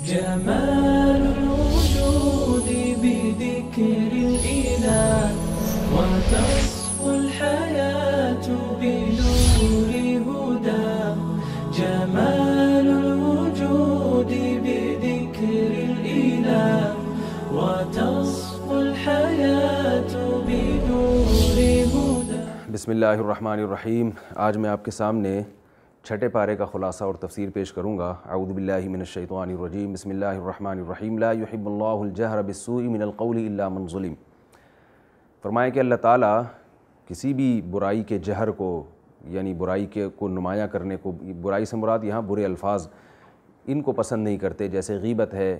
جمال الوجود بذكر الإله وتصفو الحياة بنور هداه. جمال الوجود بذكر الإله وتصفو الحياة بنور هداه. بسم اللہ الرحمن الرحیم. آج میں آپ کے سامنے چھٹے پارے کا خلاصہ اور تفسیر پیش کروں گا. اعوذ باللہ من الشیطان الرجیم. بسم اللہ الرحمن الرحیم. لا يحب اللہ الجہر بالسوء من القول الا من ظلم. فرمایا کہ اللہ تعالیٰ کسی بھی برائی کے جہر کو یعنی برائی کو نمایاں کرنے کو، برائی سے مراد یہاں برے الفاظ، ان کو پسند نہیں کرتے، جیسے غیبت ہے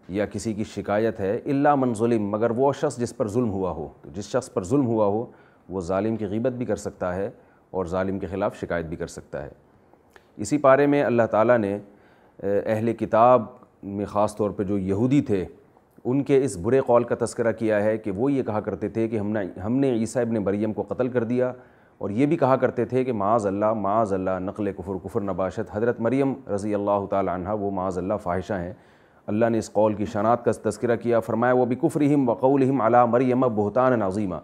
یا کسی کی شکایت ہے. الا من ظلم، مگر وہ شخص جس پر ظلم ہوا ہو. تو جس شخص پر ظلم ہوا ہو وہ ظالم کی غیبت بھی کر سکتا ہے اور ظالم کے خلاف شکایت بھی کر سکتا ہے. اسی پارے میں اللہ تعالیٰ نے اہل کتاب میں خاص طور پہ جو یہودی تھے ان کے اس برے قول کا تذکرہ کیا ہے کہ وہ یہ کہا کرتے تھے کہ ہم نے عیسیٰ ابن مریم کو قتل کر دیا، اور یہ بھی کہا کرتے تھے کہ معاذ اللہ نقل کفر نباشت. حضرت مریم رضی اللہ تعالی عنہ وہ معاذ اللہ فاحشہ ہیں. اللہ نے اس قول کی شناعت کا تذکرہ کیا. فرمایا وَبِكُفْرِهِمْ وَقَوْلِهِمْ عَلَى مَرْيَمَ بُهْتَانًا عَظِيمًا.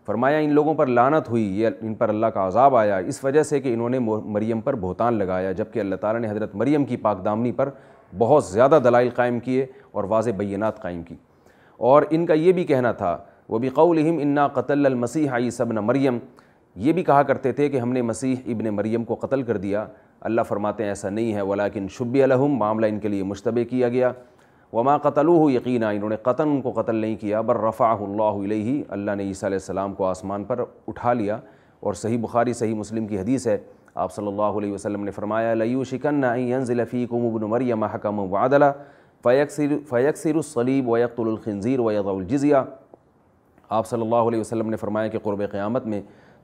فرمایا ان لوگوں پر لعنت ہوئی، یہ ان پر اللہ کا عذاب آیا اس وجہ سے کہ انہوں نے مریم پر بہتان لگایا، جبکہ اللہ تعالیٰ نے حضرت مریم کی پاک دامنی پر بہت زیادہ دلائل قائم کیے اور واضح بینات قائم کی. اور ان کا یہ بھی کہنا تھا وَبِقَوْلِهِمْ إِنَّا قَتَلْنَا الْمَسِيحَ عِيسَى ابْنَ مریم، یہ بھی کہا کرتے تھے کہ ہم نے مسیح ابن مریم کو قتل کر دیا. اللہ فرماتے ہیں ایسا نہیں ہے، وَلَكِنْ شُبِّهَ لَهُمْ، معاملہ ان کے لیے مشتبہ کیا گیا. وما قتلوه یقینا، انہوں نے قطعاً ان کو قتل نہیں کیا. بل رفعہ اللہ الیہ، اللہ نے عیسیٰ علیہ السلام کو آسمان پر اٹھا لیا. اور صحیح بخاری صحیح مسلم کی حدیث ہے، آپ صلی اللہ علیہ وسلم نے فرمایا لَيُوشِكَنَّ أَن يَنزِلَ فِيكُمُ ابْنُ مَرْيَمَ حَكَمًا وَعَدْلًا فَيَكْسِرُ الصَّلِيبَ وَيَقْتُلُ الْخِنزِيرَ وَيَضَعُ الْجِزْيَةَ. آپ صلی اللہ علیہ وسلم نے فرمایا کہ قرب قیامت میں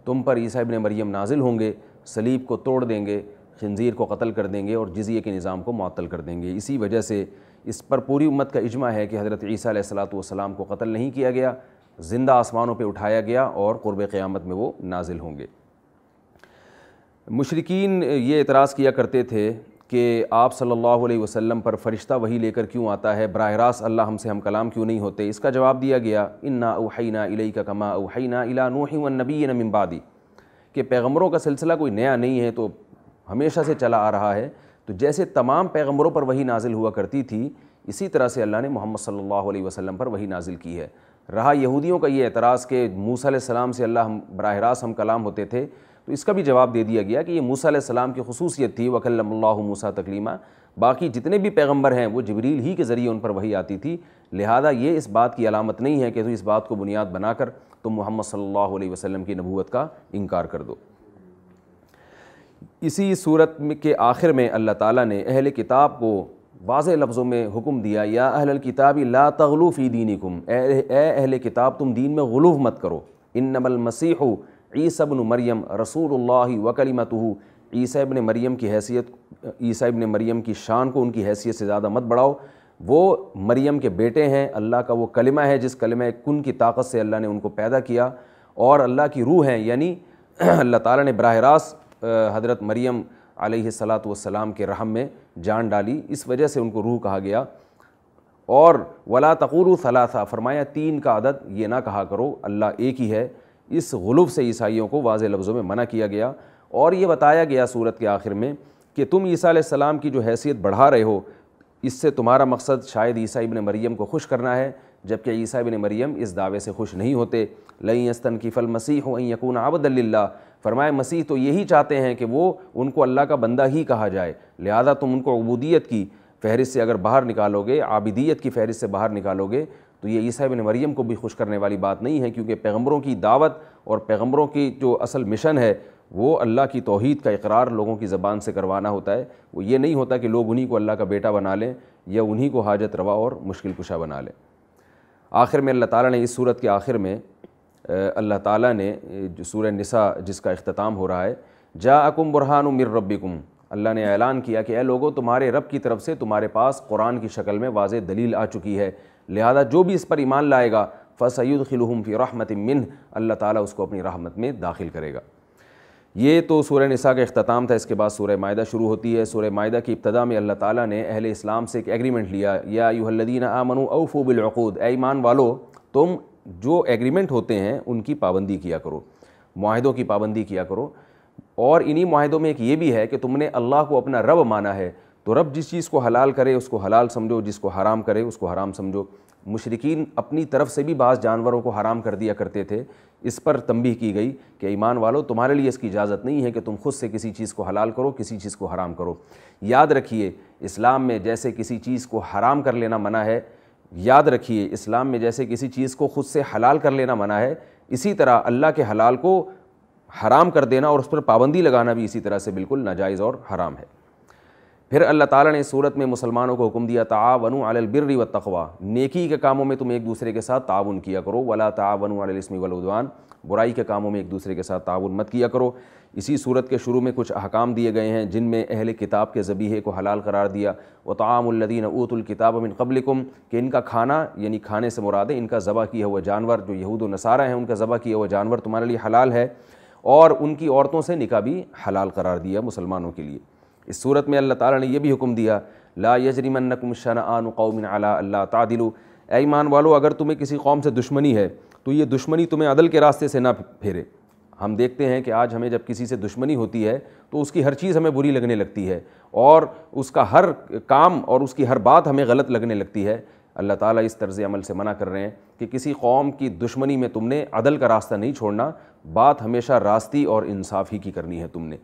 تم پر عیسیٰ ابن مریم نازل ہوں گے، صلیب کو توڑ دیں گے، خنزیر کو قتل کر دیں گے اور جزیے کے نظام کو معطل کر دیں گے. اسی وجہ سے اس پر پوری امت کا اجماع ہے کہ حضرت عیسیٰ علیہ السلام کو قتل نہیں کیا گیا، زندہ آسمانوں پہ اٹھایا گیا اور قرب قیامت میں وہ نازل ہوں گے. مشرکین یہ اعتراض کیا کرتے تھے کہ آپ صلی اللہ علیہ وسلم پر فرشتہ وحی لے کر کیوں آتا ہے، براہ راست اللہ ہم کلام کیوں نہیں ہوتے. اس کا جواب دیا گیا انا اوحینا الیک کما اوحینا الی نوح والنبیین من بعدی، کہ پیغمبروں کا سلسلہ کوئی نیا نہیں ہے، تو ہمیشہ سے چلا آ رہا ہے. تو جیسے تمام پیغمبروں پر وحی نازل ہوا کرتی تھی، اسی طرح سے اللہ نے محمد صلی اللہ علیہ وسلم پر وحی نازل کی ہے. رہا یہودیوں کا یہ اعتراض کہ موسیٰ علیہ السلام سے براہ راست ہم کلام ہوتے تھے، تو اس کا بھی جواب دے دیا گیا کہ یہ موسیٰ علیہ السلام کی خصوصیت تھی، وَكَلَّمَ اللَّهُ مُوسَىٰ تَكْلِيمًا. باقی جتنے بھی پیغمبر ہیں وہ جبریل ہی کے ذریعے ان پر وحی آتی تھی. لہذا یہ اس بات کی علامت نہیں ہے کہ تو اس بات کو بنیاد بنا کر تم محمد صلی اللہ علیہ وسلم کی نبوت کا انکار کر دو. اسی صورت کے آخر میں اللہ تعالیٰ نے اہل کتاب کو واضح لفظوں میں حکم دیا یا اہل الکتاب لا تغلوا فی دینکم، اے اہل کتاب تم دین میں غلو مت کرو. انما المسیح عیسیٰ ابن مریم رسول اللہ وکلمتہ، عیسیٰ ابن مریم کی حیثیت، عیسیٰ ابن مریم کی شان کو ان کی حیثیت سے زیادہ مت بڑھاؤ. وہ مریم کے بیٹے ہیں، اللہ کا وہ کلمہ ہے جس کلمہ کن کی طاقت سے اللہ نے ان کو پیدا کیا، اور اللہ کی روح ہیں، یعنی اللہ تعالیٰ نے براہ راست حضرت مریم علیہ السلام کے رحم میں جان ڈالی، اس وجہ سے ان کو روح کہا گیا. اور ولا تقولوا ثلاثہ، فرمایا تین کا عدد یہ نہ کہا کرو، اللہ ایک ہی ہے. اس غلو سے عیسائیوں کو واضح لفظوں میں منع کیا گیا. اور یہ بتایا گیا سورت کے آخر میں کہ تم عیسیٰ علیہ السلام کی جو حیثیت بڑھا رہے ہو، اس سے تمہارا مقصد شاید عیسیٰ ابن مریم کو خوش کرنا ہے، جبکہ عیسیٰ ابن مریم اس دعوے سے خوش نہیں ہوتے. لن یستنکف المسیح ان یکون عبدا للہ، فرمایا مسیح تو یہی چاہتے ہیں کہ وہ ان کو اللہ کا بندہ ہی کہا جائے. لہذا تم ان کو عبودیت کی فہرست سے اگر باہر نکالو گے، عابدیت کی فہرست سے باہر نکالو گے، تو یہ عیسیٰ ابن مریم کو بھی خوش کرنے والی بات نہیں ہے. کیونکہ پیغمبروں کی دعوت اور پیغمبروں کی جو اصل مشن ہے وہ اللہ کی توحید کا اقرار لوگوں کی زبان سے کروانا ہوتا ہے. وہ یہ نہیں ہوتا کہ لوگ انہی کو اللہ کا بیٹا بنا لیں یا انہی کو حاجت روا اور مشکل کشا بنا لیں. آخر میں اللہ تعالیٰ نے اس صورت کے آخر میں اللہ تعالیٰ نے جو سورہ نساء جس کا اختتام ہو رہا ہے، جاءکم برہان من ربکم، اللہ نے اعلان کیا کہ اے لوگو تمہارے رب کی طرف سے تمہارے پاس قرآن کی شکل میں واضح دلیل آ چکی ہے، لہذا جو بھی اس پر ایمان لائے گا فَسَيُدْخِلُهُمْ فِي رَحْمَةٍ مِّنْهُ، اللہ تعالیٰ اس کو اپنی رحمت میں داخل کرے گا. یہ تو سورہ نساء کا اختتام تھا، اس کے بعد سورہ مائدہ شروع ہوتی ہے۔ سورہ مائدہ کی ابتدا میں اللہ تعالیٰ نے اہل اسلام سے ایک ایگریمنٹ لیا، یا ایھا الذین آمنوا اوفوا بالعقود، اے ایمان والو تم جو ایگریمنٹ ہوتے ہیں ان کی پابندی کیا کرو، معاہدوں کی پابندی کیا کرو، اور انہی معاہدوں میں ایک یہ بھی ہے کہ تم نے اللہ کو اپنا رب مانا ہے تو رب جس چیز کو حلال کرے اس کو حلال سمجھو، جس کو حرام کرے اس کو حرام سمجھو۔ مشرکین اپنی طرف سے بھی بعض جانوروں کو حرام کر دیا کرتے تھے، اس پر تنبیہ کی گئی کہ ایمان والو تمہارے لیے اس کی اجازت نہیں ہے کہ تم خود سے کسی چیز کو حلال کرو، کسی چیز کو حرام کرو۔ یاد رکھیے اسلام میں جیسے کسی چیز کو حرام کر لینا منع ہے، یاد رکھیے اسلام میں جیسے کسی چیز کو خود سے حلال کر لینا منع ہے، اسی طرح اللہ کے حلال کو حرام کر دینا اور اس پر پابندی لگانا بھی اسی طرح سے بالکل ناجائز اور حرام ہے۔ پھر اللہ تعالیٰ نے سورت میں مسلمانوں کو حکم دیا تعاونوا علی البر والتقوی، نیکی کے کاموں میں تم ایک دوسرے کے ساتھ تعاون کیا کرو، ولا تعاونوا علی الاثم والعدوان، برائی کے کاموں میں ایک دوسرے کے ساتھ تعاون مت کیا کرو۔ اسی صورت کے شروع میں کچھ احکام دیے گئے ہیں جن میں اہل کتاب کے ذبیحے کو حلال قرار دیا، وطعام الذین اوتوا الکتاب من قبلکم، کہ ان کا کھانا یعنی کھانے سے مراد ہے ان کا ذبح کیا ہوا جانور، جو یہود و نصارہ ہیں ان کا ذبح کیا ہوا جانور تمہارے لیے حلال ہے، اور ان کی عورتوں سے نکاح بھی حلال قرار دیا مسلمانوں کے لیے۔ اس صورت میں اللہ تعالیٰ نے یہ بھی حکم دیا لا یجرمنکم شنآن قوم علی الا تعدلوا، اے ایمان والو اگر تمہیں کسی قوم سے دشمنی ہے تو یہ دشمنی تمہیں عدل کے راستے سے نہ پھیرے۔ ہم دیکھتے ہیں کہ آج ہمیں جب کسی سے دشمنی ہوتی ہے تو اس کی ہر چیز ہمیں بری لگنے لگتی ہے، اور اس کا ہر کام اور اس کی ہر بات ہمیں غلط لگنے لگتی ہے۔ اللہ تعالیٰ اس طرز عمل سے منع کر رہے ہیں کہ کسی قوم کی دشمنی میں تم نے عدل کا راستہ نہیں چھوڑنا، بات ہمیشہ راستی اور انصاف ہی کی کرنی ہے تم نے۔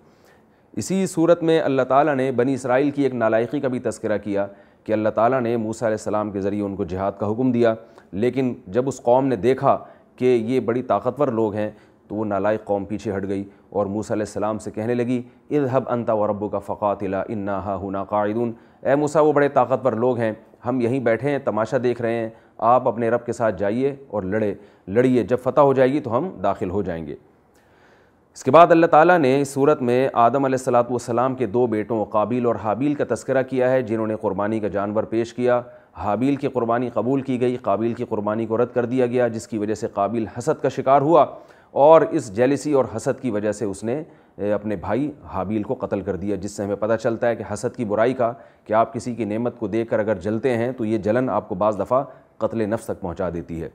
اسی صورت میں اللہ تعالیٰ نے بنی اسرائیل کی ایک نالائقی کا بھی تذکرہ کیا کہ اللہ تعالیٰ نے موسیٰ علیہ السلام کے ذریعے ان کو جہاد کا حکم دیا، لیکن جب اس قوم نے دیکھا کہ یہ بڑی طاقتور لوگ ہیں تو وہ نالائق قوم پیچھے ہٹ گئی اور موسیٰ علیہ السلام سے کہنے لگی اذهب انت وربک فقاتلا انا ہاہنا قاعدون، اے موسیٰ وہ بڑے طاقتور لوگ ہیں، ہم یہیں بیٹھے ہیں تماشا دیکھ رہے ہیں، آپ اپنے رب کے ساتھ جائیے اور لڑیے، جب فتح ہو جائے گی تو ہم داخل ہو جائیں گے۔ اس کے بعد اللہ تعالیٰ نے اس صورت میں آدم علیہ السلام کے دو بیٹوں قابیل اور حابیل کا تذکرہ کیا ہے جنہوں نے قربانی کا جانور پیش کیا۔ حابیل کی قربانی قبول کی گئی، قابیل کی قربانی کو رد کر دیا گیا، جس کی وجہ سے قابیل حسد کا شکار ہوا، اور اس جیلسی اور حسد کی وجہ سے اس نے اپنے بھائی حابیل کو قتل کر دیا، جس سے ہمیں پتہ چلتا ہے کہ حسد کی برائی کا کہ آپ کسی کی نعمت کو دیکھ کر اگر جلتے ہیں تو یہ جلن آپ کو بعض دفعہ قتل نفس تک پہنچا دیتی ہے۔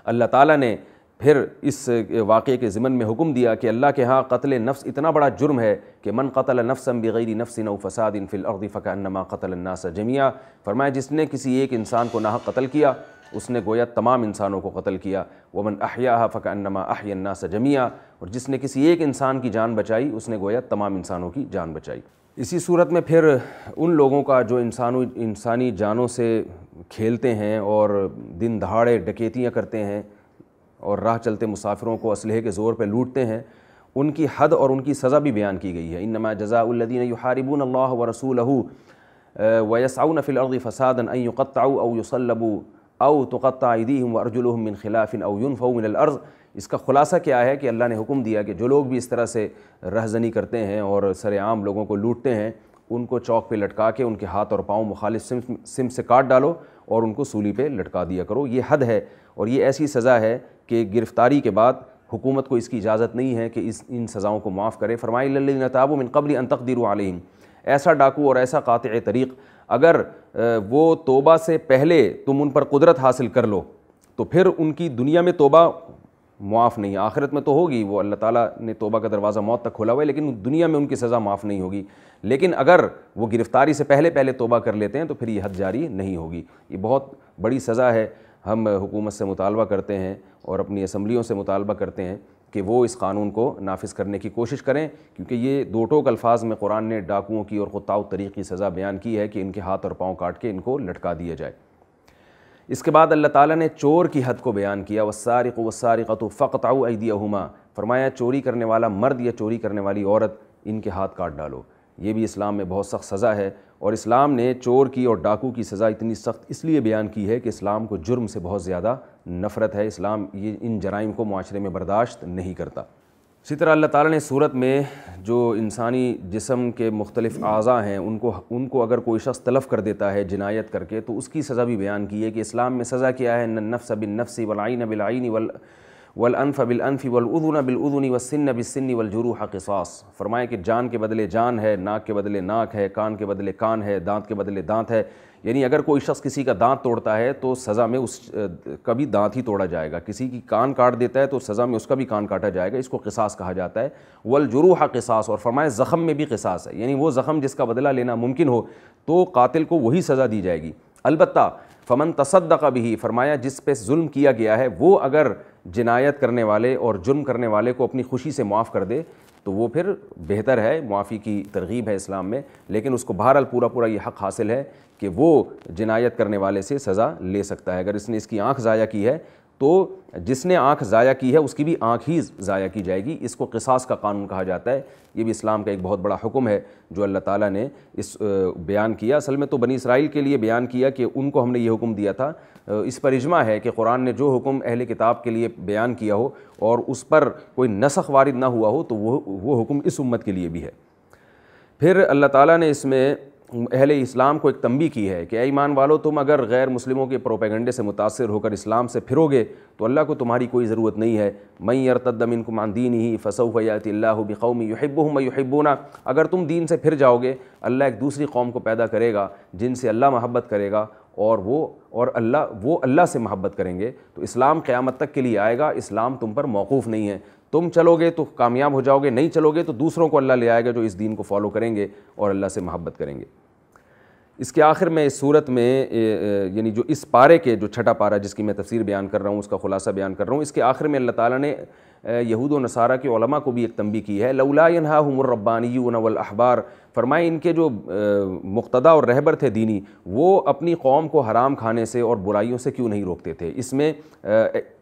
اللہ تعالیٰ نے پھر اس واقعے کے ضمن میں حکم دیا کہ اللہ کے ہاں قتل نفس اتنا بڑا جرم ہے کہ من قتل نفسا بغیر نفس او فساد فی الارض فکأنما قتل الناس جميعا، فرمایا جس نے کسی ایک انسان کو ناحق قتل کیا اس نے گویا تمام انسانوں کو قتل کیا، ومن احیاها فکأنما احیا الناس جميعا، اور جس نے کسی ایک انسان کی جان بچائی اس نے گویا تمام انسانوں کی جان بچائی۔ اسی صورت میں پھر ان لوگوں کا جو انسانی جانوں سے کھیلتے ہیں اور دن دہاڑے ڈکیتیاں کرتے ہیں اور راہ چلتے مسافروں کو اسلحے کے زور پہ لوٹتے ہیں، ان کی حد اور ان کی سزا بھی بیان کی گئی ہے۔ انما جزاء الذین یحاربون اللہ ورسولہ ویسعون فی الارض فسادا ان یقطعوا او یصلبوا او تقطع ایدیہم وارجلہم من خلاف او ینفوا من الارض۔ اس کا خلاصہ کیا ہے کہ اللہ نے حکم دیا کہ جو لوگ بھی اس طرح سے رہزنی کرتے ہیں اور سر عام لوگوں کو لوٹتے ہیں ان کو چوک پہ لٹکا کے ان کے ہاتھ اور پاؤں مخالف سمت سے کاٹ ڈالو اور ان کو سولی پہ لٹکا دیا کرو۔ یہ حد ہے اور یہ ایسی سزا ہے کہ گرفتاری کے بعد حکومت کو اس کی اجازت نہیں ہے کہ ان سزاؤں کو معاف کرے۔ فرمایا الذین تابوا من قبل ان تقدروا علیہم، ایسا ڈاکو اور ایسا قاطع طریق اگر وہ توبہ سے پہلے تم ان پر قدرت حاصل کر لو تو پھر ان کی دنیا میں توبہ معاف نہیں ہے، آخرت میں تو ہوگی، وہ اللہ تعالیٰ نے توبہ کا دروازہ موت تک کھولا ہوا ہے، لیکن دنیا میں ان کی سزا معاف نہیں ہوگی۔ لیکن اگر وہ گرفتاری سے پہلے توبہ کر لیتے ہیں تو پھر یہ حد جاری نہیں ہوگی۔ یہ بہت بڑی سزا ہے۔ ہم حکومت سے مطالبہ کرتے ہیں اور اپنی اسمبلیوں سے مطالبہ کرتے ہیں کہ وہ اس قانون کو نافذ کرنے کی کوشش کریں، کیونکہ یہ دو ٹوک الفاظ میں قرآن نے ڈاکوؤں کی اور قطاع الطریق کی سزا بیان کی ہے کہ ان کے ہاتھ اور پاؤں کاٹ کے ان کو لٹکا دیا جائے۔ اس کے بعد اللہ تعالیٰ نے چور کی حد کو بیان کیا، والسارق والسارقۃ فاقطعوا ایدیہما، فرمایا چوری کرنے والا مرد یا چوری کرنے والی عورت ان کے ہاتھ کاٹ ڈالو۔ یہ بھی اسلام میں بہت سخت سزا ہے، اور اسلام نے چور کی اور ڈاکو کی سزا اتنی سخت اس لیے بیان کی ہے کہ اسلام کو جرم سے بہت زیادہ نفرت ہے، اسلام ان جرائم کو معاشرے میں برداشت نہیں کرتا۔ اسی طرح اللہ تعالیٰ نے صورت میں جو انسانی جسم کے مختلف اعضاء ہیں ان کو اگر کوئی شخص تلف کر دیتا ہے جنایت کر کے تو اس کی سزا بھی بیان کی ہے کہ اسلام میں سزا کیا ہے، النفس بالنفس والعین بالعین والانف بالانف والاذن بالاذن والسن بالسن والجروح قصاص، فرمایا کہ جان کے بدلے جان ہے، ناک کے بدلے ناک ہے، کان کے بدلے کان ہے، دانت کے بدلے دانت ہے. یعنی اگر کوئی شخص کسی کا دانت توڑتا ہے تو سزا میں اس کا بھی دانت ہی توڑا جائے گا، کسی کی کان کاٹ دیتا ہے تو سزا میں اس کا بھی کان کاٹا جائے گا. اس کو قصاص کہا جاتا ہے. والجروح قصاص، اور فرمایا زخم میں بھی قصاص ہے، یعنی وہ زخم جس کا بدلہ لینا ممکن ہو تو قاتل کو وہی سزا دی جائے گی. البتہ فمن تصدق به، فرمایا جس پہ ظلم کیا گیا ہے وہ اگر جنایت کرنے والے اور جرم کرنے والے کو اپنی خوشی سے معاف کر دے تو وہ پھر بہتر ہے، معافی کی ترغیب ہے اسلام میں. لیکن اس کو بہرحال پورا یہ حق حاصل ہے کہ وہ جنایت کرنے والے سے سزا لے سکتا ہے. اگر اس نے اس کی آنکھ ضائع کی ہے تو جس نے آنکھ ضائع کی ہے اس کی بھی آنکھ ہی ضائع کی جائے گی. اس کو قصاص کا قانون کہا جاتا ہے. یہ بھی اسلام کا ایک بہت بڑا حکم ہے جو اللہ تعالیٰ نے اس بیان کیا. اصل میں تو بنی اسرائیل کے لیے بیان کیا کہ ان کو ہم نے یہ حکم دیا تھا. اس پر اجماع ہے کہ قرآن نے جو حکم اہل کتاب کے لیے بیان کیا ہو اور اس پر کوئی نسخ وارد نہ ہوا ہو تو وہ حکم اس امت کے لیے بھی ہے. پھر اللہ تعالیٰ نے اس میں اہل اسلام کو ایک تنبیہ کی ہے کہ اے ایمان والو، تم اگر غیر مسلموں کے پروپیگنڈے سے متاثر ہو کر اسلام سے پھرو گے تو اللہ کو تمہاری کوئی ضرورت نہیں ہے. من یرتد منکم عن دینہ فسوف یأتی اللہ بقوم یحبہم ویحبونہ، اگر تم دین سے پھر جاؤ گے اللہ ایک دوسری قوم کو پیدا کرے گا جن سے اللہ محبت کرے گا اور وہ اللہ سے محبت کریں گے. تو اسلام قیامت تک کے لیے آئے گا. اسلام تم پر موقوف نہیں ہے. تم چلو گے تو کامیاب ہو جاؤ گے، نہیں چلو گے تو دوسروں کو اللہ لے آئے گا جو اس دین کو فالو کریں گے اور اللہ سے محبت کریں گے. اس کے آخر میں اس صورت میں یعنی جو اس پارے کے جو چھٹا پارہ جس کی میں تفسیر بیان کر رہا ہوں، اس کا خلاصہ بیان کر رہا ہوں، اس کے آخر میں اللہ تعالیٰ نے یہود و نصارہ کے علماء کو بھی ایک تنبیہ کی ہے. لولا ینہاہم الربانیون والاحبار، فرمائے ان کے جو مقتدی اور رہبر تھے دینی وہ اپنی قوم کو حرام کھانے سے اور برائیوں سے کیوں نہیں روکتے تھے. اس میں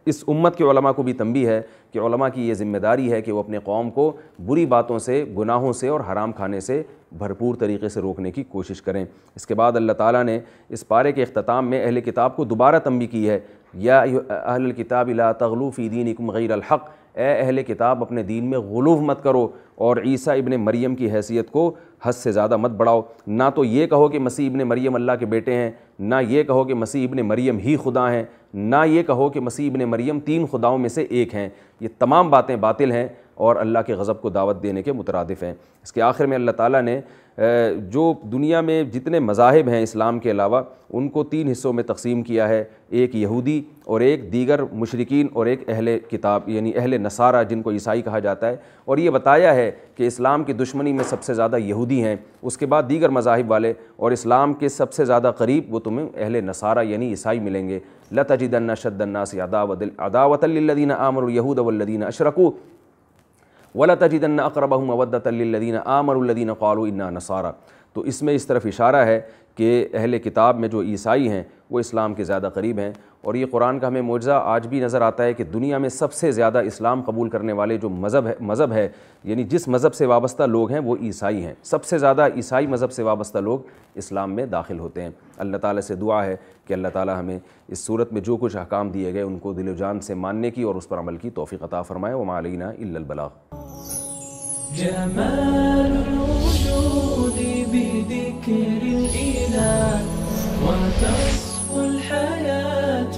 اس امت کے علماء کو بھی تنبیہ ہے کہ علماء کی یہ ذمہ داری ہے کہ وہ اپنے قوم کو بری باتوں سے، گناہوں سے اور حرام کھانے سے بھرپور طریقے سے روکنے کی کوشش کریں. اس کے بعد اللہ تعالیٰ نے اس پارے کے اختتام میں اہل کتاب کو دوبارہ تنبیہ کی ہے. یا اہل الکتاب لا تغلوا فی دینکم غیر الحق، اے اہل کتاب اپنے دین میں غلو مت کرو اور عیسیٰ ابن مریم کی حیثیت کو حد سے زیادہ مت بڑھاؤ. نہ تو یہ کہو کہ مسیح ابن مریم اللہ کے بیٹے ہیں، نہ یہ کہو کہ مسیح ابن مریم ہی خدا ہیں، نہ یہ کہو کہ مسیح ابن مریم 3 خداؤں میں سے ایک ہیں. یہ تمام باتیں باطل ہیں اور اللہ کے غضب کو دعوت دینے کے مترادف ہیں. اس کے آخر میں اللہ تعالیٰ نے جو دنیا میں جتنے مذاہب ہیں اسلام کے علاوہ ان کو 3 حصوں میں تقسیم کیا ہے. ایک یہودی اور ایک دیگر مشرکین اور ایک اہل کتاب یعنی اہل نصارہ جن کو عیسائی کہا جاتا ہے. اور یہ بتایا ہے کہ اسلام کی دشمنی میں سب سے زیادہ یہودی ہیں، اس کے بعد دیگر مذاہب والے، اور اسلام کے سب سے زیادہ قریب وہ تمہیں اہل نصارہ یعنی عیسائی ملیں گے. لَتَجِدَنَّ أَشَدَّ النَّاسِ عَدَاوَةً لِلَّذِينَ آمَنُوا الْيَهُودَ وَالَّذِينَ أَشْرَكُوا وَلَتَجِدَنَّ أَقْرَبَهُمْ مَوَدَّةً لِلَّذِينَ آمَنُوا الَّذِينَ قَالُوا إِنَّا نَصَارَى. تو اس میں اس طرف اشارہ ہے کہ اہل کتاب میں جو عیسائی ہیں وہ اسلام کے زیادہ قریب ہیں. اور یہ قرآن کا ہمیں معجزہ آج بھی نظر آتا ہے کہ دنیا میں سب سے زیادہ اسلام قبول کرنے والے جو مذہب ہے یعنی جس مذہب سے وابستہ لوگ ہیں وہ عیسائی ہیں. سب سے زیادہ عیسائی مذہب سے وابستہ لوگ اسلام میں داخل ہوتے ہیں. اللہ تعالیٰ سے دعا ہے کہ اللہ تعالیٰ ہمیں اس صورت میں جو کچھ احکام دیے گئے ان کو دل و جان سے ماننے کی اور اس پر عمل کی توفیق عطا فرمائے. وما علینا الا البلاغ. جمال الوجود بذكر الإله وتصفو الحياة